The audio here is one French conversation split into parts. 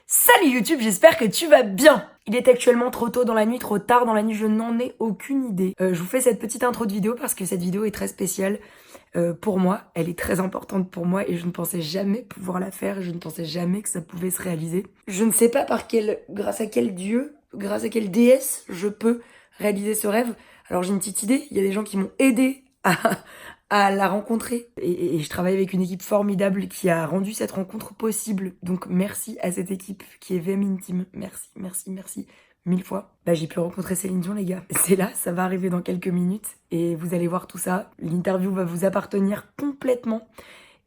Salut YouTube, j'espère que tu vas bien. Il est actuellement trop tôt dans la nuit, trop tard dans la nuit, je n'en ai aucune idée. Je vous fais cette petite intro de vidéo parce que cette vidéo est très spéciale pour moi. Elle est très importante pour moi et je ne pensais jamais pouvoir la faire. Je ne pensais jamais que ça pouvait se réaliser. Je ne sais pas grâce à quel dieu, grâce à quelle déesse je peux réaliser ce rêve. Alors j'ai une petite idée, il y a des gens qui m'ont aidé à la rencontrer. Et je travaille avec une équipe formidable qui a rendu cette rencontre possible. Donc merci à cette équipe qui est VM Intime. Merci, merci, merci. 1000 fois. Bah, j'ai pu rencontrer Céline Dion, les gars. C'est là, ça va arriver dans quelques minutes. Et vous allez voir tout ça. L'interview va vous appartenir complètement.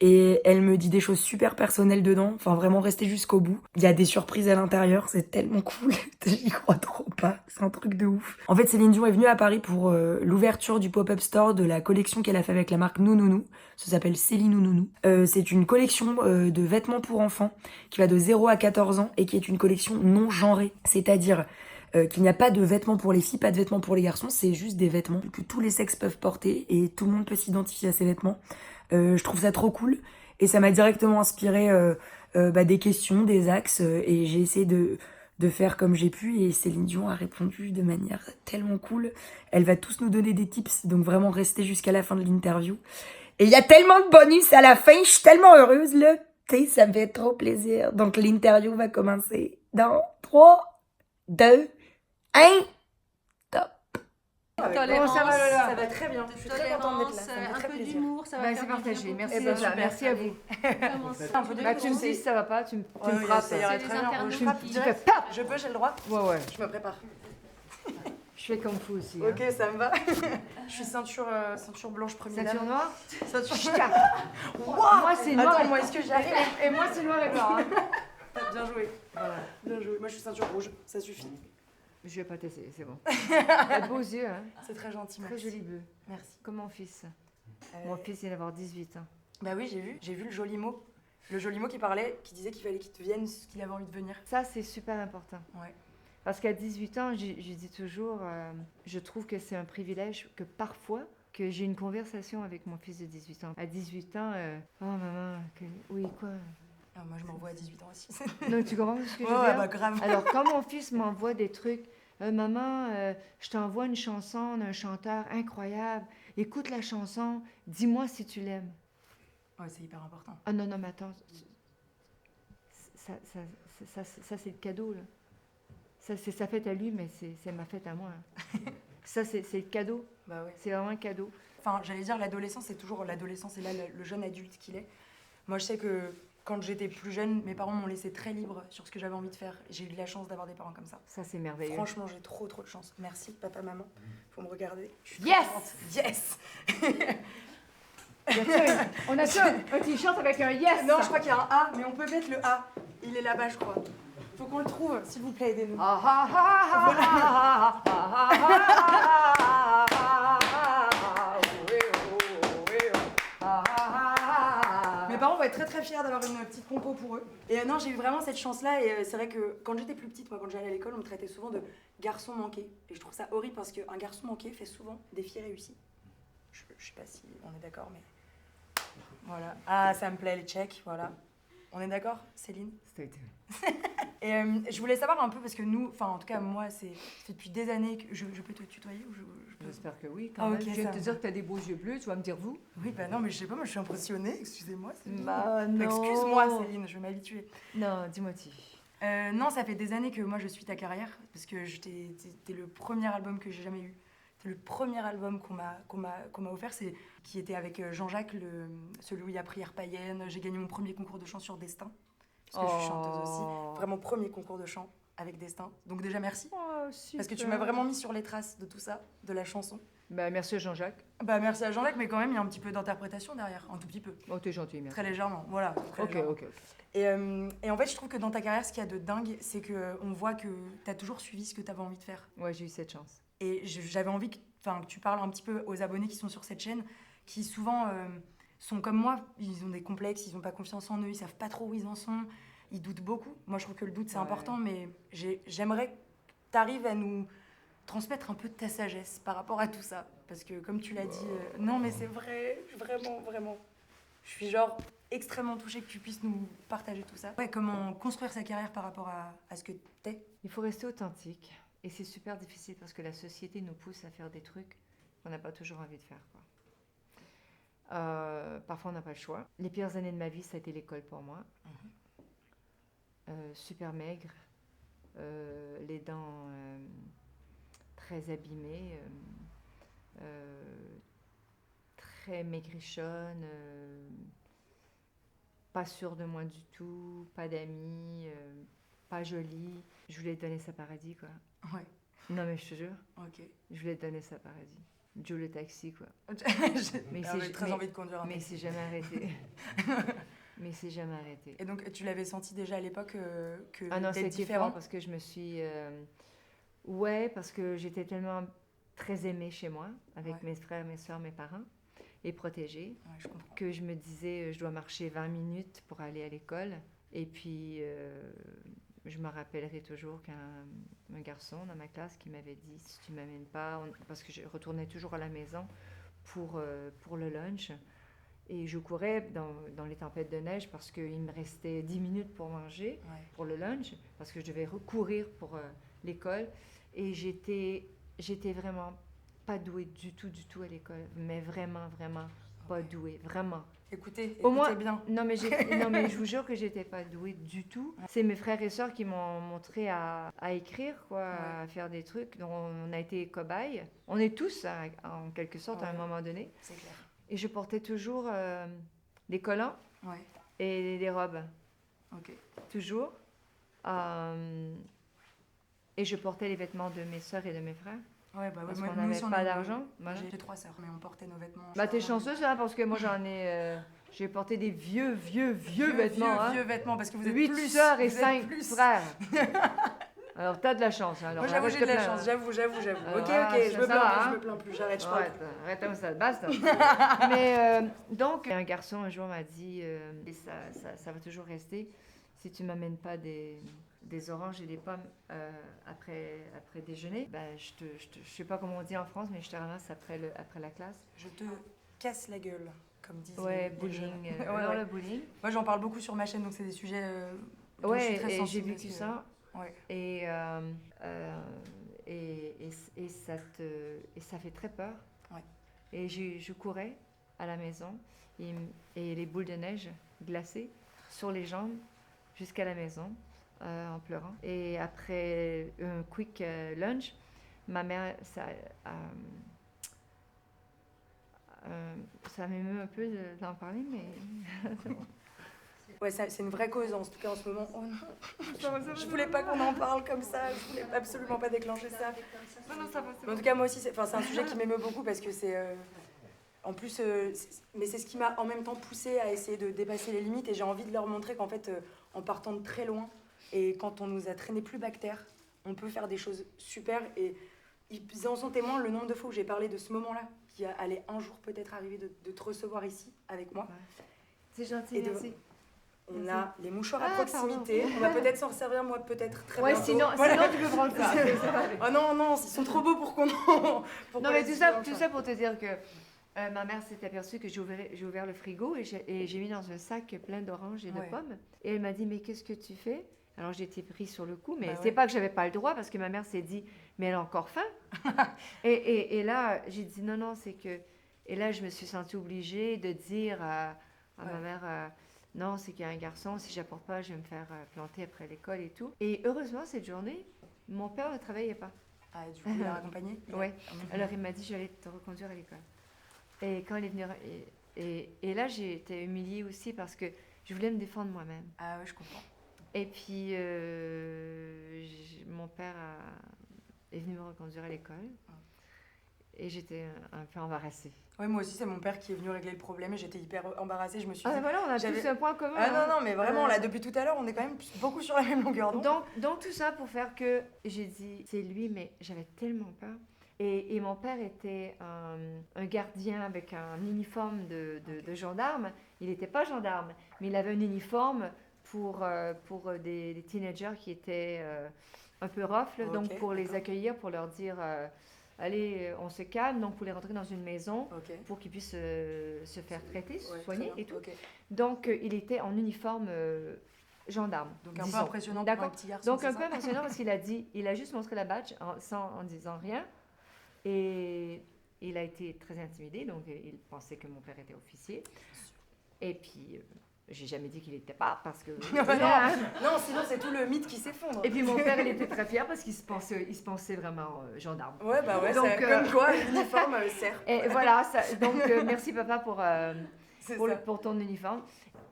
Et elle me dit des choses super personnelles dedans. Enfin, vraiment, restez jusqu'au bout. Il y a des surprises à l'intérieur. C'est tellement cool. J'y crois trop pas. C'est un truc de ouf. En fait, Céline Dion est venue à Paris pour l'ouverture du pop-up store de la collection qu'elle a fait avec la marque Nounounou. Ça s'appelle Céline Nounounou. C'est une collection de vêtements pour enfants qui va de 0 à 14 ans et qui est une collection non genrée. C'est-à-dire qu'il n'y a pas de vêtements pour les filles, pas de vêtements pour les garçons. C'est juste des vêtements que tous les sexes peuvent porter et tout le monde peut s'identifier à ces vêtements. Je trouve ça trop cool et ça m'a directement inspiré des questions, des axes et j'ai essayé de faire comme j'ai pu et Céline Dion a répondu de manière tellement cool. Elle va tous nous donner des tips, donc vraiment restez jusqu'à la fin de l'interview. Et il y a tellement de bonus à la fin, je suis tellement heureuse là, tu sais, ça me fait trop plaisir. Donc l'interview va commencer dans 3, 2, 1... Tolérance, ça va, Lola? ça va très bien. Je suis très contente d'être là. Ça me fait un très peu plaisir. d'humour, ça va Bah, faire c'est du partagé. bien. Merci Eh ben, d'être là. super, Merci à vous. Un peu de Bah, tu me dis si ça va pas, tu me frappes. ça ira C'est très les bien. internautes Je qui- frappe Tu direct. fais paf. Je peux, j'ai le droit. Ouais. Je me prépare. Je fais comme fou aussi. Ok, ça me va. Je suis ceinture blanche première. Ceinture noire. Ceinture. Wow. Moi, c'est noir. Attends, moi, est-ce que j'arrive? Et moi, c'est noir et blanc. Hein. Bien joué. Voilà. Bien joué. Moi, je suis ceinture rouge. Ça suffit. Je vais pas t'essayer, c'est bon. Elle a beaux yeux, hein. C'est très gentil. Très Merci. joli bleu. Merci. Comme mon fils. Mon fils, il vient d'avoir 18 ans. Bah oui, j'ai vu le joli mot. Le joli mot qui parlait, qui disait qu'il fallait qu'il devienne ce qu'il avait envie de devenir. Ça, c'est super important. Ouais. Parce qu'à 18 ans, je dis toujours, je trouve que c'est un privilège que parfois, que j'ai une conversation avec mon fils de 18 ans. À 18 ans, oh maman, oui, quoi? Ah, moi, je m'envoie à 18 ans aussi. Non, tu comprends ce que je veux Ouais, dire? bah grave. Alors, quand mon fils m'envoie des trucs, maman, je t'envoie une chanson d'un chanteur incroyable, écoute la chanson, dis-moi si tu l'aimes. Ouais, c'est hyper important. Ah non, mais attends, ça c'est le cadeau, là. Ça, c'est sa fête à lui, mais c'est ma fête à moi. Hein. Ça, c'est le cadeau. Bah ouais. C'est vraiment un cadeau. Enfin, j'allais dire, l'adolescence, c'est toujours l'adolescence, et là, le jeune adulte qu'il est. Moi, je sais que quand j'étais plus jeune, mes parents m'ont laissé très libre sur ce que j'avais envie de faire. J'ai eu de la chance d'avoir des parents comme ça. Ça, c'est merveilleux. Franchement, j'ai trop de chance. Merci, papa, maman. Faut me regarder. Je suis Yes! trop contente. Yes. On a ça, un t-shirt avec un yes! Non, je crois qu'il y a un A, mais on peut mettre le A. Il est là-bas, je crois. Faut qu'on le trouve, s'il vous plaît, aidez-nous. Ah, ah, ah, ah, ah, ah, ah, ah, oui, oh, oui, oh. Ah, ah, ah, Mes parents vont être très fiers d'avoir une petite compo pour eux. Et non, j'ai eu vraiment cette chance-là. Et c'est vrai que quand j'étais plus petite, moi, quand j'allais à l'école, on me traitait souvent de garçon manqué. Et je trouve ça horrible parce qu'un garçon manqué fait souvent des filles réussies. Je sais pas si on est d'accord, mais voilà. Ah, ça me plaît les tchèques, voilà. On est d'accord, Céline? Et je voulais savoir un peu parce que nous, enfin en tout cas moi, ça fait depuis des années que je peux te tutoyer ou je peux... J'espère que oui, quand Ah, même. ok, Je viens ça de te va. dire que tu as des beaux yeux bleus, tu vas me dire vous? Oui, bah non, mais je sais pas, moi je suis impressionnée, excusez-moi. Bah non. Excuse-moi Céline, je vais m'habituer. Non, dis-moi tu. Non, ça fait des années que moi je suis ta carrière parce que t'es le premier album que j'ai jamais eu. C'est le premier album qu'on m'a offert, c'est qui était avec Jean-Jacques, celui où il y a Prière païenne. J'ai gagné mon premier concours de chant sur Destin parce que je suis chanteuse aussi. Vraiment premier concours de chant avec Destin. Donc déjà merci parce que tu m'as vraiment mis sur les traces de tout ça, de la chanson. Bah merci à Jean-Jacques. Bah merci à Jean-Jacques, mais quand même il y a un petit peu d'interprétation derrière, un tout petit peu. Oh t'es gentil, merci. Très légèrement, voilà. Très légèrement. Ok. Et en fait, je trouve que dans ta carrière, ce qu'il y a de dingue, c'est qu'on voit que tu as toujours suivi ce que tu avais envie de faire. Ouais, j'ai eu cette chance. Et j'avais envie que tu parles un petit peu aux abonnés qui sont sur cette chaîne, qui souvent sont comme moi, ils ont des complexes, ils n'ont pas confiance en eux, ils savent pas trop où ils en sont, ils doutent beaucoup. Moi, je trouve que le doute, c'est important, mais j'aimerais que tu arrives à nous transmettre un peu de ta sagesse par rapport à tout ça. Parce que comme tu l'as dit, non mais c'est vrai, vraiment. Je suis genre extrêmement touchée que tu puisses nous partager tout ça. Ouais, comment construire sa carrière par rapport à ce que t'es. Il faut rester authentique. Et c'est super difficile parce que la société nous pousse à faire des trucs qu'on n'a pas toujours envie de faire, quoi. Parfois, on n'a pas le choix. Les pires années de ma vie, ça a été l'école pour moi. Super maigre, les dents très abîmées, très maigrichonne, pas sûre de moi du tout, pas d'amis, pas jolie. Je voulais te donner sa paradis, quoi. Ouais. Non, mais je te jure, Ok. je voulais te donner sa paradis. Joe le taxi, quoi. Mais c'est- j'ai très mais- envie de conduire un Mais taxi. c'est jamais arrêté. Mais c'est jamais arrêté. Et donc, tu l'avais senti déjà à l'époque que Ah non, d'être c'était différent fort parce que je me suis... Ouais, parce que j'étais tellement très aimée chez moi, avec Ouais. mes frères, mes soeurs, mes parents, et protégée, Ouais, je comprends. que je me disais, je dois marcher 20 minutes pour aller à l'école. Et puis, je me rappellerai toujours qu'un garçon dans ma classe qui m'avait dit, si tu m'amènes pas, parce que je retournais toujours à la maison pour le lunch. Et je courais dans les tempêtes de neige parce qu'il me restait 10 minutes pour manger, Ouais. pour le lunch, parce que je devais recourir pour l'école. Et j'étais vraiment pas douée du tout à l'école. Mais vraiment pas douée, vraiment. Écoutez Au moins, bien. non mais je vous jure que j'étais pas douée du tout. C'est mes frères et sœurs qui m'ont montré à écrire, quoi, à faire des trucs dont on a été cobayes. On est tous, hein, en quelque sorte, à un Ouais. moment donné. C'est clair. Et je portais toujours des collants Ouais. et des robes, Ok. toujours. Et je portais les vêtements de mes sœurs et de mes frères, Ouais, bah ouais, parce moi, qu'on nous n'avait aussi, on pas a eu- d'argent. Voilà. J'ai 3 sœurs, mais on portait nos vêtements. Bah t'es chacun. chanceuse, hein, parce que moi j'en ai... j'ai porté des vieux vêtements. Hein. Vieux vêtements, parce que vous êtes 8 plus. sœurs et vous êtes 5 plus. frères. Alors t'as de la chance. Hein, alors, Moi, j'avoue, arrête j'ai de de la plaindre, chance, hein. j'avoue. Ok, Ah, je me ça plains va, plus, hein. je me plains plus, j'arrête, je parle Ouais, plus. arrête comme ça, basta. Mais donc, un garçon un jour m'a dit, et ça va toujours rester, si tu m'amènes pas des oranges et des pommes après déjeuner, ben, je sais pas comment on dit en France, mais je te ramasse après la classe. Je te casse la gueule, comme disent Ouais, les bowling. jeunes. Non, Ouais. le bowling. Moi, j'en parle beaucoup sur ma chaîne, donc c'est des sujets dont je suis Ouais, très et j'ai sensible. vécu parce que- ça. Ouais. Et ça fait très peur. Ouais. Et je courais à la maison et les boules de neige glacées sur les jambes jusqu'à la maison en pleurant. Et après un quick lunch, ma mère, ça m'émeut un peu d'en parler, mais... Ouais, c'est une vraie cause en tout cas en ce moment. Oh non, je voulais pas qu'on en parle comme ça, je voulais absolument pas déclencher ça. Non, ça va, Mais en tout cas, moi aussi, c'est un sujet qui m'émeut beaucoup parce que c'est. En plus, mais c'est ce qui m'a en même temps poussé à essayer de dépasser les limites et j'ai envie de leur montrer qu'en fait, en partant de très loin et quand on nous a traîné plus bactère, on peut faire des choses super et ils en sont témoins le nombre de fois où j'ai parlé de ce moment-là qui allait un jour peut-être arriver de te recevoir ici avec moi. C'est gentil, Et de- merci. On a les mouchoirs à Ah, proximité, on va peut-être s'en servir moi peut-être très Ouais, bientôt. sinon tu peux prendre ça. Oh non, ils sont trop beaux pour qu'on en... pour Non, qu'on mais les tout ça pour te dire que ma mère s'est aperçue que j'ai ouvert le frigo et j'ai mis dans un sac plein d'oranges et de Ouais. pommes. Et elle m'a dit, mais qu'est-ce que tu fais? Alors j'ai été prise sur le coup, mais Bah c'est ouais. pas que j'avais pas le droit parce que ma mère s'est dit, mais elle a encore faim. et là, j'ai dit non, c'est que... Et là, je me suis sentie obligée de dire à ma mère, non, c'est qu'il y a un garçon, si j'apporte pas, je vais me faire planter après l'école et tout. Et heureusement, cette journée, mon père ne travaillait pas. Ah, du coup, il a accompagné. Ouais. Alors il m'a dit, j'allais te reconduire à l'école. Et quand il est venu... Et là, j'ai été humiliée aussi parce que je voulais me défendre moi-même. Ah ouais, je comprends. Et puis, mon père est venu me reconduire à l'école. Et j'étais un peu embarrassée. Oui, moi aussi, c'est mon père qui est venu régler le problème et j'étais hyper embarrassée. Je me suis Ah, dit... ben voilà, on a j'avais- tous un point commun. Ah hein. non, mais vraiment, là, depuis tout à l'heure, on est quand même beaucoup sur la même longueur d'onde. Donc tout ça pour faire que j'ai dit, c'est lui, mais j'avais tellement peur. Et mon père était un gardien avec un uniforme de gendarme. Il n'était pas gendarme, mais il avait un uniforme pour des teenagers qui étaient un peu rough, là. Donc Ok, pour les d'accord. accueillir, pour leur dire allez, on se calme, donc pour les rentrer dans une maison Ok. pour qu'ils puissent se faire traiter, Ouais, soigner très bien. et tout. Ok. Donc, il était en uniforme gendarme. Donc un peu disons. impressionnant pour D'accord. un petit garçon. Donc, c'est un ça peu impressionnant parce qu'il a juste montré la badge en disant rien. Et il a été très intimidé, donc il pensait que mon père était officier. Et puis, j'ai jamais dit qu'il n'était pas, parce que... Non, sinon c'est tout le mythe qui s'effondre. Et puis mon père, il était très fier parce qu'il se pensait vraiment gendarme. Ouais, bah ouais, Donc, comme quoi, l'uniforme sert. Et voilà, donc merci papa C'est pour, ça. pour ton uniforme.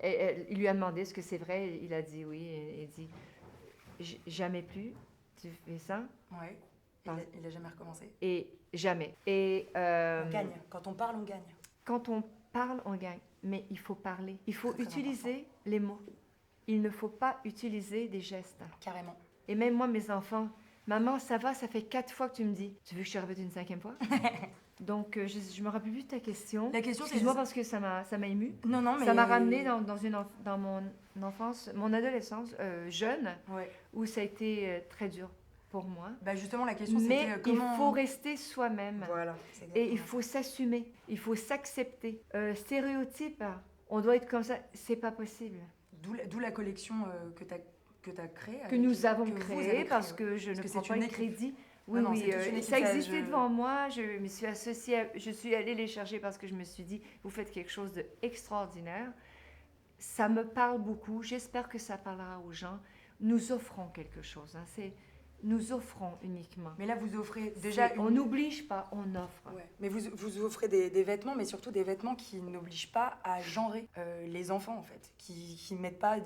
Et il lui a demandé ce que c'est vrai, il a dit oui, et il dit jamais plus tu fais ça, Ouais. Il a jamais recommencé. et jamais. Et On gagne. Quand on parle, on gagne. quand on parle, on gagne. Mais il faut parler. Il faut Très utiliser les mots. Il ne faut pas utiliser des gestes. Carrément. Et même moi, mes enfants, maman, ça va, ça fait 4 fois que tu me dis. Tu veux que je te répète une 5e fois? Donc, je me rappelle plus de ta question. La question, c'est... Excuse-moi parce que ça m'a émue. Non, mais... Ça m'a ramené dans mon enfance, mon adolescence jeune, Ouais. où ça a été très dur pour moi. Bah justement, la question, Mais c'était comment... il faut rester soi-même. Voilà. c'est Et exactement il ça. faut s'assumer, il faut s'accepter. Stéréotype, on doit être comme ça, c'est pas possible. D'où la collection que tu as créée. Que nous avons que vous créé avez parce créée, que je Parce ne que prends c'est pas une le équipe. crédit. Oui, Non, oui, c'est toute une équipe, ça existait je- devant moi, je me suis associée, je suis allée les chercher parce que je me suis dit, vous faites quelque chose d'extraordinaire. Ça me parle beaucoup, j'espère que ça parlera aux gens. Nous offrons quelque chose, hein, nous offrons uniquement. Mais là, vous offrez déjà... On n'oblige pas, on offre. Ouais. Mais vous offrez des vêtements, mais surtout des vêtements qui n'obligent pas à genrer les enfants, en fait. Qui ne mettent pas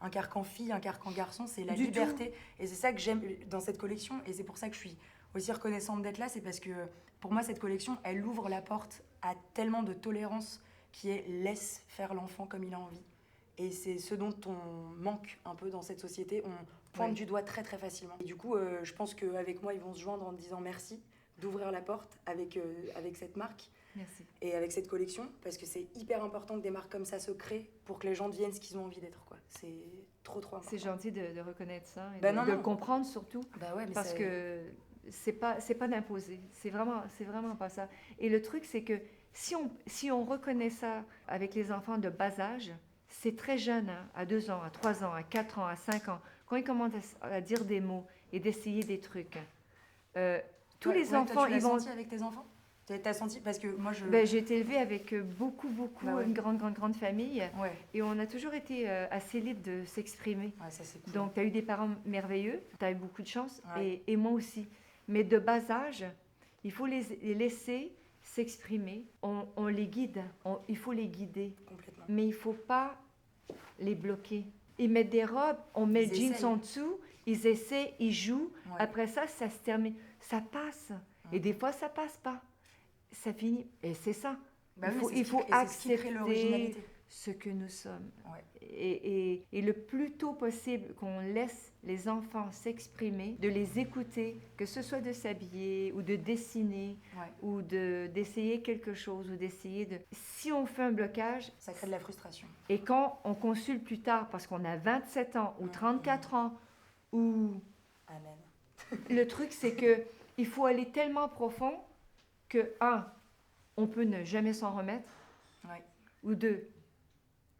un carcan fille, un carcan garçon, c'est la Du liberté. Et c'est ça que j'aime dans cette collection, et c'est pour ça que je suis aussi reconnaissante d'être là, c'est parce que pour moi, cette collection, elle ouvre la porte à tellement de tolérance qui est laisse faire l'enfant comme il a envie. Et c'est ce dont on manque un peu dans cette société. On pointe Oui. du doigt très très facilement. Et du coup, je pense qu'avec moi, ils vont se joindre en disant merci d'ouvrir la porte avec cette marque Merci. et avec cette collection, parce que c'est hyper important que des marques comme ça se créent pour que les gens deviennent ce qu'ils ont envie d'être, quoi. C'est trop important. C'est gentil de reconnaître ça et Bah de non, le non. comprendre surtout. Bah ouais, mais Parce c'est- que c'est pas d'imposer, c'est vraiment pas ça. Et le truc, c'est que si on reconnaît ça avec les enfants de bas âge, c'est très jeune, hein, à 2 ans, à 3 ans, à 4 ans, à 5 ans, quand ils commencent à dire des mots et d'essayer des trucs. Tous Ouais, les ouais, toi, enfants, tu l'as ils vont... senti avec tes enfants? T'as senti? Parce que moi, je... Ben, j'ai été élevée avec beaucoup, Bah ouais. une grande famille. Ouais, Et on a toujours été assez libre de s'exprimer. ouais, ça c'est cool. Donc, tu as eu des parents merveilleux, tu as eu beaucoup de chance, Ouais. et moi aussi. Mais de bas âge, il faut les laisser s'exprimer. On les guide, il faut les guider. Complètement. Mais il ne faut pas les bloquer. Ils mettent des robes, on met Ils le jeans essayent. en dessous, ils essaient, ils jouent. Ouais. Après ça, ça se termine. Ça passe. Et des fois, ça passe pas. Ça finit. Et c'est ça. Bah oui, il faut et c'est ce qui crée accepter l'originalité. ce que nous sommes. Ouais. Et le plus tôt possible qu'on laisse les enfants s'exprimer, de les écouter, que ce soit de s'habiller ou de dessiner Ouais. ou d'essayer quelque chose ou d'essayer de... Si on fait un blocage, Ça crée de la frustration. et quand on consulte plus tard parce qu'on a 27 ans ou 34 ans, ou Amen. le truc c'est que il faut aller tellement profond que, on peut ne jamais s'en remettre, Ouais. ou 2,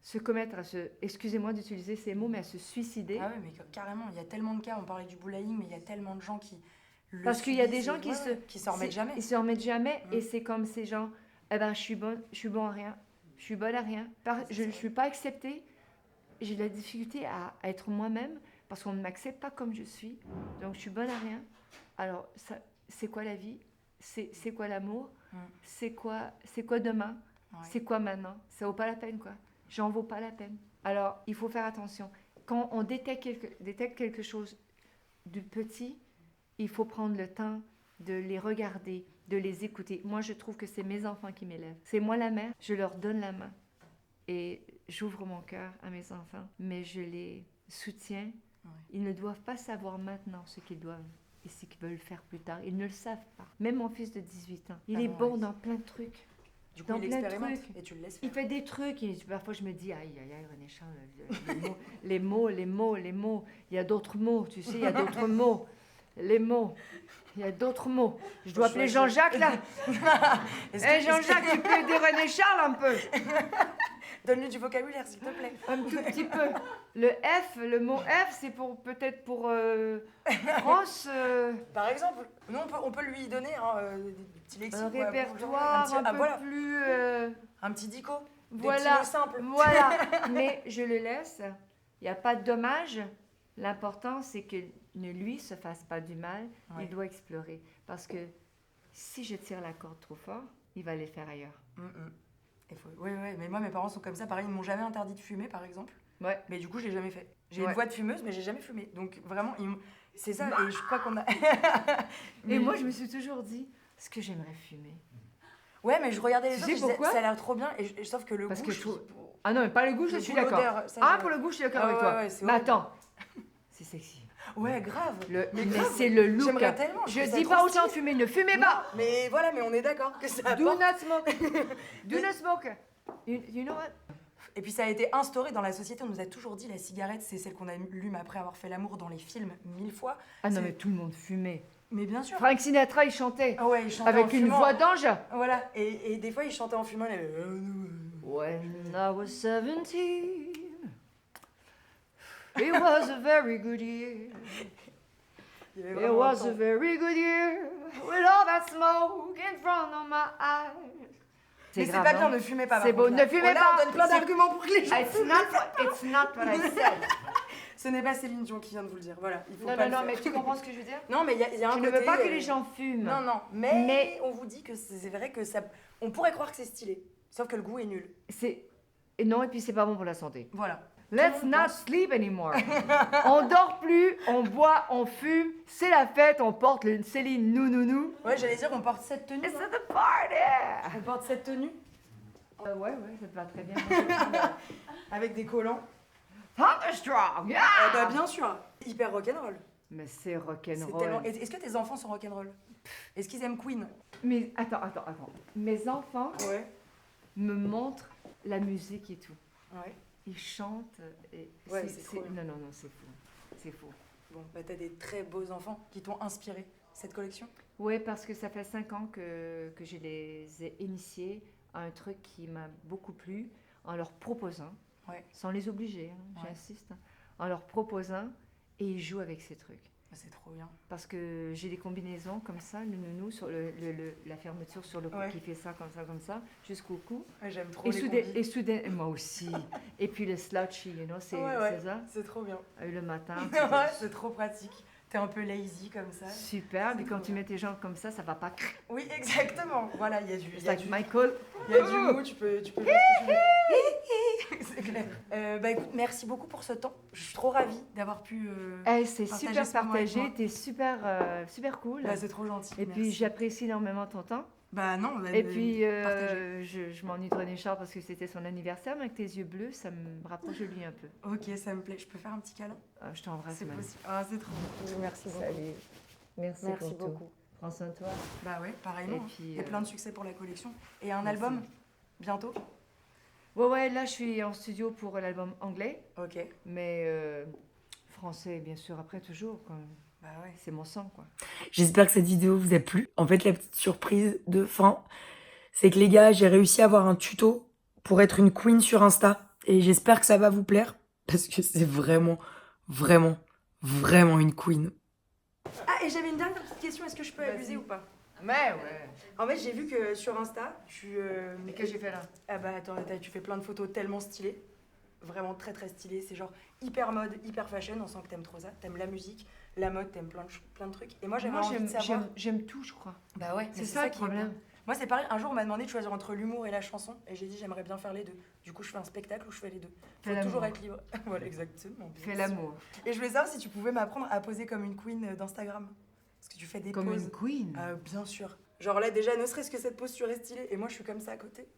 se commettre à se, excusez-moi d'utiliser ces mots, mais à se suicider. Ah ouais, mais carrément, il y a tellement de cas, on parlait du bullying, mais il y a tellement de gens qui le Parce qu'il y a des subissent gens et- qui ouais, qui s'en remettent jamais. Ils se remettent jamais, Mm. et c'est comme ces gens, eh ben, je suis bon à rien, je suis bonne à rien, C'est je ça. ne suis pas acceptée, j'ai de la difficulté à être moi-même, parce qu'on ne m'accepte pas comme je suis, donc je suis bonne à rien. Alors, c'est quoi la vie? C'est quoi l'amour? Mm. C'est quoi demain? Ouais. C'est quoi maintenant? Ça vaut pas la peine, quoi. J'en vaux pas la peine. Alors, il faut faire attention. Quand on détecte quelque chose de petit, il faut prendre le temps de les regarder, de les écouter. Moi, je trouve que c'est mes enfants qui m'élèvent. C'est moi la mère, je leur donne la main. Et j'ouvre mon cœur à mes enfants, mais je les soutiens. Ouais. Ils ne doivent pas savoir maintenant ce qu'ils doivent et ce qu'ils veulent faire plus tard. Ils ne le savent pas. Même mon fils de 18 ans, il Ah est non, bon ouais. dans plein de trucs. Du coup, dans il plein de expérimente trucs. et tu le laisses Il faire. fait des trucs et parfois je me dis, aïe, René Charles, les mots, il y a d'autres mots, tu sais, il y a d'autres mots, les mots. Il y a d'autres mots. Je dois appeler Choisir. Jean-Jacques, là. Eh, Jean-Jacques, tu peux aider René Charles un peu? Donne-lui du vocabulaire, s'il te plaît. Un tout petit peu. Le mot F, c'est peut-être pour France, Par exemple, nous, on peut lui donner des petits lexiques. un ouais, répertoire petit- un peu voilà, plus... un petit dico. Des petits voilà, mots simples. voilà. Mais je le laisse. Il n'y a pas de dommage. L'important, c'est que ne lui se fasse pas du mal. Ouais. Il doit explorer. Parce que si je tire la corde trop fort, il va aller le faire ailleurs. Oui, mais moi, mes parents sont comme ça. Pareil, ils m'ont jamais interdit de fumer, par exemple. Ouais. Mais du coup, je l'ai jamais fait. J'ai Ouais. une voix de fumeuse, mais j'ai jamais fumé. Donc vraiment, c'est ça. Et je crois qu'on a. Et moi, je me suis toujours dit, est-ce que j'aimerais fumer? Ouais, mais je regardais les Tu autres, sais et je disais, pourquoi ça a l'air trop bien. Et sauf que le Parce goût. que Ah non, mais pas le goût, je Le suis goût, d'accord. l'odeur, ça, Ah, je- pour le goût, je suis d'accord Ah avec ouais, toi. ouais, c'est Mais horrible. attends, c'est sexy. Ouais, grave. Mais grave. c'est le look. J'aimerais tellement. Je trouve ça dis trop pas aux stylé. gens de fumer, ne fumez Non, pas. mais voilà, mais on est d'accord que ça Do apporte. not smoke. Do not smoke. You know what? Et puis ça a été instauré dans la société. On nous a toujours dit la cigarette, c'est celle qu'on allume après avoir fait l'amour dans les films 1000 fois. Ah non, C'est- mais tout le monde fumait. Mais bien sûr. Frank Sinatra, il chantait. Ah ouais, il chantait en Avec une fumant. voix d'ange. Voilà. Et des fois, il chantait en fumant. When I was 17, it was a very good year. Il y avait It vraiment was un a temps. very good year with all that smoke in front of my eyes. Mais c'est grave, pas non? bien, ne fumez pas. par C'est beau, contre, là. ne fumez Là, pas. On donne plein C'est- d'arguments pour que les gens It's fument. not what I said. Ce n'est pas Céline Dion qui vient de vous le dire. Voilà, il faut Non, pas non, le non, mais faire. tu comprends ce que je veux dire? Non, mais il y a un Je ne côté, veux pas que les gens fument. Non, non, Mais- mais on vous dit que c'est vrai que ça. On pourrait croire que c'est stylé, sauf que le goût est nul. Et non, et puis c'est pas bon pour la santé. Voilà. Let's Tout le monde not sleep anymore. On dort plus, on boit, on fume, c'est la fête, on porte le Céline nou. Ouais, j'allais dire, on porte cette tenue. It's hein. the party. On porte cette tenue Ouais, ça te va très bien. avec des collants. Thunderstruck, yeah. Bah bien sûr, hyper rock'n'roll. Mais c'est C'est rock'n'roll. tellement. Est-ce que tes enfants sont rock'n'roll? Est-ce qu'ils aiment Queen? Mais attends. Mes enfants Ouais. me montrent la musique et tout. Ouais. Ils chantent. Et Ouais, c'est trop bien. Non, c'est fou. C'est fou. Bon, bah t'as des très beaux enfants qui t'ont inspiré cette collection. Ouais, parce que ça fait 5 ans que je les ai initiés à un truc qui m'a beaucoup plu en leur proposant, Ouais. sans les obliger, hein, Ouais. j'insiste, hein, en leur proposant et ils jouent avec ces trucs. Bah, c'est trop bien. Parce que j'ai des combinaisons comme ça, le nounou, sur la fermeture sur le cou Ouais. qui fait ça, comme ça, jusqu'au cou. Ouais, j'aime trop Et les soudain, combis. moi aussi. Et puis le slouchy, c'est Ouais. c'est ça. C'est trop bien. Le matin. Ouais, c'est trop pratique. T'es un peu lazy comme ça. Super, mais C'est quand trop tu bien. mets tes jambes comme ça va pas. Oui, exactement. Voilà, il y a du. It's Il y a like du, Michael. il y a du mou, tu peux faire ce que tu veux. C'est clair. Bah écoute, merci beaucoup pour ce temps. Je suis trop ravie d'avoir pu. C'est partager super ce moment avec partagé, moi. t'es super cool. Bah, c'est trop gentil. Et puis merci. j'apprécie énormément ton temps. Bah non, bah, Et puis partagez. je m'ennuie de René Charles parce que c'était son anniversaire, mais avec tes yeux bleus, ça me rapproche de lui un peu. Ok, ça me plaît. Je peux faire un petit câlin? Je t'embrasse. C'est même. possible. Ah, c'est trop. Merci beaucoup. Salut. Merci, Merci pour tout. beaucoup. Prends soin de toi. Bah ouais, pareillement. Et hein. puis, Et plein de succès pour la collection. Et un merci. album bientôt? Ouais, là je suis en studio pour l'album anglais, Ok. mais français bien sûr après toujours. Quoi. Bah ouais. C'est mon sang quoi. J'espère que cette vidéo vous a plu. En fait, la petite surprise de fin, c'est que les gars, j'ai réussi à avoir un tuto pour être une queen sur Insta. Et j'espère que ça va vous plaire, parce que c'est vraiment une queen. Ah, et j'avais une dernière petite question. Est-ce que je peux Vas-y. abuser ou pas? Mais ouais. En fait, j'ai vu que sur Insta, Mais que j'ai fait là? Ah bah attends, tu fais plein de photos tellement stylées. Vraiment très très stylées. C'est genre hyper mode, hyper fashion. On sent que t'aimes trop ça. T'aimes la musique, la mode, t'aimes plein de trucs. Et moi, j'avais Moi envie de savoir... j'aime tout je crois. Bah ouais, mais C'est ça le qui est bien. problème. Moi, c'est pareil. Un jour, on m'a demandé de choisir entre l'humour et la chanson. Et j'ai dit, j'aimerais bien faire les deux. Du coup, je fais un spectacle où je fais les deux. Fais Faut l'amour. toujours être libre. Voilà, exactement. bien Fais sûr. l'amour. Et je voulais savoir si tu pouvais m'apprendre à poser comme une queen d'Instagram. Parce que tu fais des Comme poses. une queen. Bien sûr. Genre là, déjà, ne serait-ce que cette posture est stylée. Et moi, je suis comme ça à côté.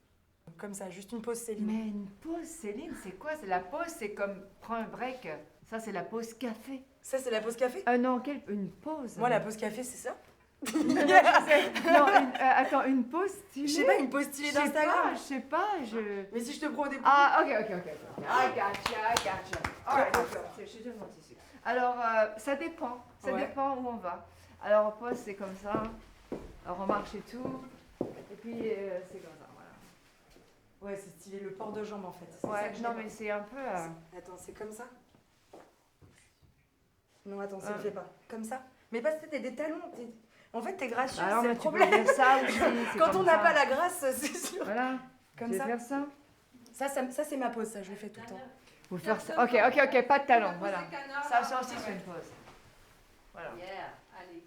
Comme ça, juste une pause Céline. Mais une pause Céline, c'est quoi? C'est la pause, c'est comme prends un break. Ça c'est la pause café. Ça, c'est la pause café. Ah non, une pause. Moi, la pause café, c'est ça. Non, attends, une pause stylée. Je sais pas, une pause stylée d'Instagram. Je sais pas, Mais si je te prends des Ah, ok. I gotcha. Alright, je suis déjà ici. Alors, ça dépend. Ça Ouais. dépend où on va. Alors, au poste, c'est comme ça. Alors, on marche et tout. Et puis, c'est comme ça, voilà. Ouais, c'est stylé, le port de jambe en fait. C'est ça Ouais, que je non, n'ai mais pas. c'est un peu... Attends, c'est comme ça? Non, attends, ça Ah. le fait pas. Comme ça? Mais parce que t'as des talons. En fait, t'es gracieuse, Alors, c'est mais le tu peux problème. faire ça aussi. c'est Quand comme on n'a ça. pas la grâce, c'est sûr. Voilà. Comme Tu veux ça. faire ça? Ça c'est ma pause, ça, je le fais tout le temps. Vous faire ça. Ok, pas de talons, voilà. Ça aussi, c'est une pause. Voilà. Allez.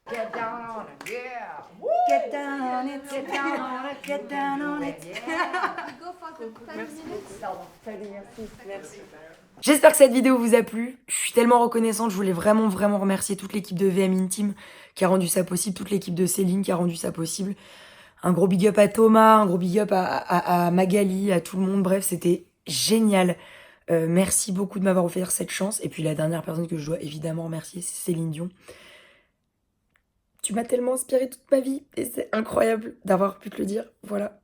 Get down on it, yeah. Get down on it, Get down on it, get down on it. yeah. Go for the 10 minutes. Merci. J'espère que cette vidéo vous a plu. Je suis tellement reconnaissante. Je voulais vraiment remercier toute l'équipe de VM Intime qui a rendu ça possible, toute l'équipe de Céline qui a rendu ça possible. Un gros big up à Thomas, un gros big up à Magali, à tout le monde. Bref, c'était génial. Merci beaucoup de m'avoir offert cette chance. Et puis la dernière personne que je dois évidemment remercier, c'est Céline Dion. Tu m'as tellement inspiré toute ma vie et c'est incroyable d'avoir pu te le dire. Voilà.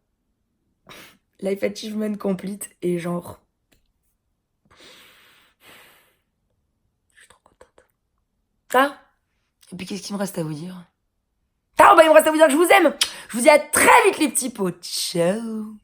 Life achievement complete et genre... Je suis trop contente. Ah, et puis qu'est-ce qu'il me reste à vous dire? Ah, bah il me reste à vous dire que je vous aime. Je vous dis à très vite les petits pots. Ciao.